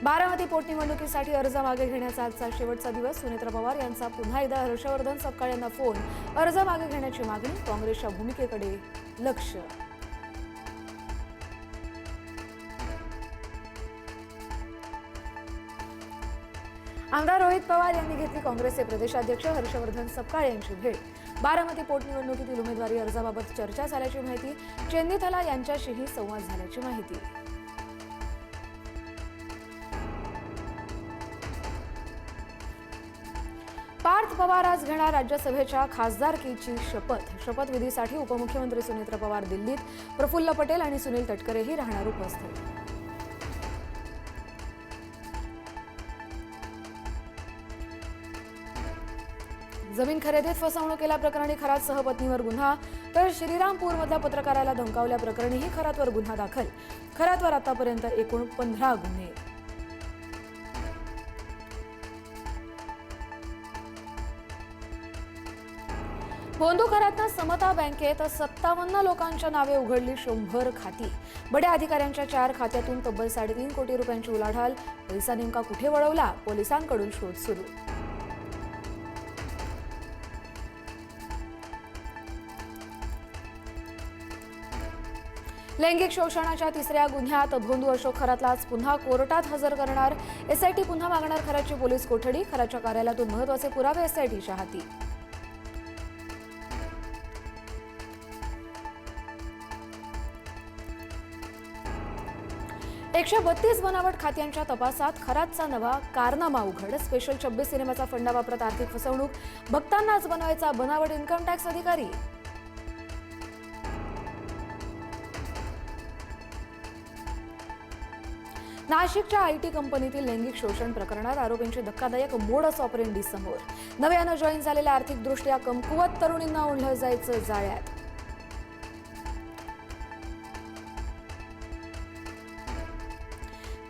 बारामती पोटनिवडणुकीसाठी अर्ज मागे घेण्याचा आजचा शेवटचा दिवस. सुनेत्रा पवार यांचा पुन्हा एकदा हर्षवर्धन सपकाळ यांना फोन. अर्ज मागे घेण्याची मागणी. काँग्रेसच्या भूमिकेकडे लक्ष. आमदार रोहित पवार यांनी घेतली काँग्रेसचे प्रदेशाध्यक्ष हर्षवर्धन सपकाळ यांची भेट. बारामती पोटनिवडणुकीतील उमेदवारी अर्जाबाबत चर्चा झाल्याची माहिती. चेन्नीथला यांच्याशीही संवाद झाल्याची माहिती. पार्थ पवार आज घेणार राज्यसभेच्या खासदारकीची शपथ. शपथविधीसाठी उपमुख्यमंत्री सुनेत्रा पवार दिल्लीत, प्रफुल्ल पटेल आणि सुनील तटकरेही राहणार उपस्थित. जमीन खरेदीत फसवणूक केल्याप्रकरणी खरात सहपत्नीवर गुन्हा, तर श्रीरामपूरमधल्या पत्रकाराला धमकावल्याप्रकरणीही खरातवर गुन्हा दाखल. खरातवर आतापर्यंत एकूण 15 गुन्हे. भोंदू खरातनं समता बँकेत 57 लोकांच्या नावे उघडली 100 खाती. बड्या अधिकाऱ्यांच्या 4 खात्यातून तब्बल 3.5 कोटी रुपयांची उलाढाल. पैसा नेमका कुठे वळवला? पोलिसांकडून शोध सुरू. लैंगिक शोषणाच्या 3ऱ्या गुन्ह्यात भोंदू अशोक खरातला आज पुन्हा कोर्टात हजर करणार. एसआयटी पुन्हा मागणार खरातची पोलीस कोठडी. खरातच्या कार्यालयातून महत्त्वाचे पुरावे एसआयटीच्या हाती. एकशे 32 बनावट खात्यांच्या तपासात खरातचा नवा कारनामा उघड. स्पेशल 26 सिनेमाचा फंडा वापरत आर्थिक फसवणूक. भक्तांनाच बनवायचा बनावट इन्कम टॅक्स अधिकारी. नाशिकच्या आयटी कंपनीतील लैंगिक शोषण प्रकरणात आरोपींची धक्कादायक मोडस ऑपरेंडी समोर. नव्यानं जॉईन झालेल्या आर्थिकदृष्ट्या कमकुवत तरुणींना ओढलं जायचं जाळ्यात.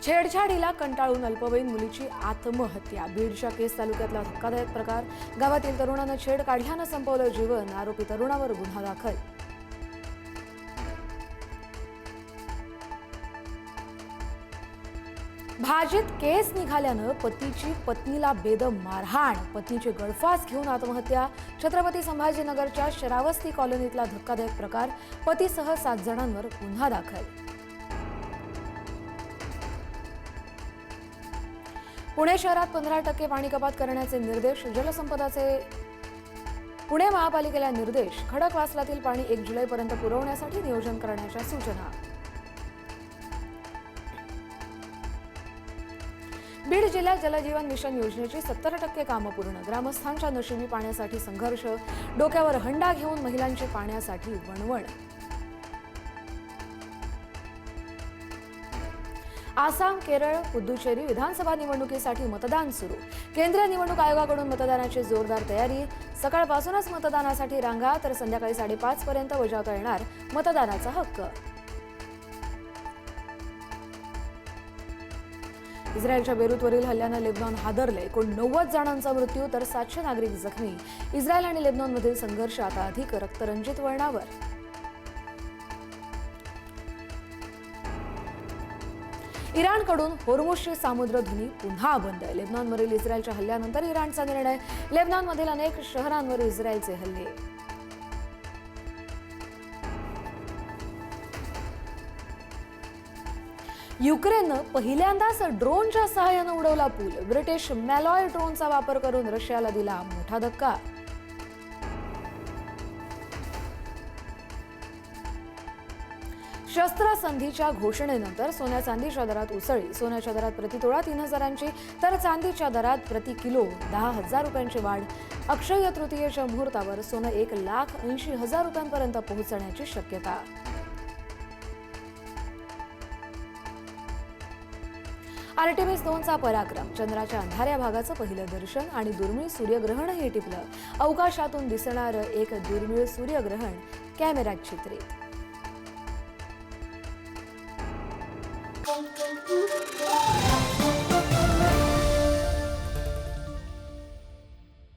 छेडछाडीला कंटाळून अल्पवयीन मुलीची आत्महत्या. बीडच्या केस तालुक्यातला धक्कादायक प्रकार. गावातील तरुणानं छेड काढल्यानं संपवलं जीवन. आरोपी तरुणावर गुन्हा दाखल. भाजीत केस निघाल्यानं पतीची पत्नीला बेदम मारहाण. पत्नीची गळफास घेऊन आत्महत्या. छत्रपती संभाजीनगरच्या श्रावस्ती कॉलनीतला धक्कादायक प्रकार. पतीसह 7 जणांवर गुन्हा दाखल. पुणे शहरात 15% पाणी कपात करण्याचे निर्देश. जलसंपदाचे पुणे महापालिकेला निर्देश. खडकवासलातील पाणी 1 जुलैपर्यंत पुरवण्यासाठी नियोजन करण्याच्या सूचना. बीड जिल्ह्यात जलजीवन मिशन योजनेची 70% कामं पूर्ण. ग्रामस्थांच्या नशिबी पाण्यासाठी संघर्ष. डोक्यावर हंडा घेऊन महिलांची पाण्यासाठी वणवण. आसाम, केरळ, पुद्दुचेरी विधानसभा निवडणुकीसाठी मतदान सुरू. केंद्रीय निवडणूक आयोगाकडून मतदानाची जोरदार तयारी. सकाळपासूनच मतदानासाठी रांगा, तर संध्याकाळी 5:30 पर्यंत बजावता येणार मतदानाचा हक्क. इस्रायलच्या बेरूतवरील हल्ल्यानं लेबनॉन हादरले. एकूण 90 जणांचा मृत्यू, तर 700 नागरिक जखमी. इस्रायल आणि लेबनॉनमधील संघर्ष आता अधिक रक्तरंजित वळणावर. इराणकडून होर्मुझची सामुद्रधुनी पुन्हा बंद. लेबनॉनवरील इस्रायलच्या हल्ल्यानंतर इराणचा निर्णय. लेबनॉनमधील अनेक शहरांवर इस्रायलचे हल्ले. युक्रेननं पहिल्यांदाच ड्रोनच्या सहाय्यानं उडवला पूल. ब्रिटिश मॅलॉय ड्रोनचा वापर करून रशियाला दिला मोठा धक्का. शस्त्रसंधीच्या घोषणेनंतर सोन्या चांदीच्या दरात उसळी. सोन्याच्या दरात प्रतितोळा 3,000ची, तर चांदीच्या दरात प्रति किलो 10,000 रुपयांची वाढ. अक्षय तृतीयेच्या मुहूर्तावर सोनं 1,80,000 रुपयांपर्यंत पोहोचण्याची शक्यता. आर्टेमिस 2चा पराक्रम. चंद्राच्या अंधाऱ्या भागाचं पहिलं दर्शन आणि दुर्मिळ सूर्यग्रहणही टिपलं. अवकाशातून दिसणारं एक दुर्मिळ सूर्यग्रहण कॅमेऱ्यात चित्रित.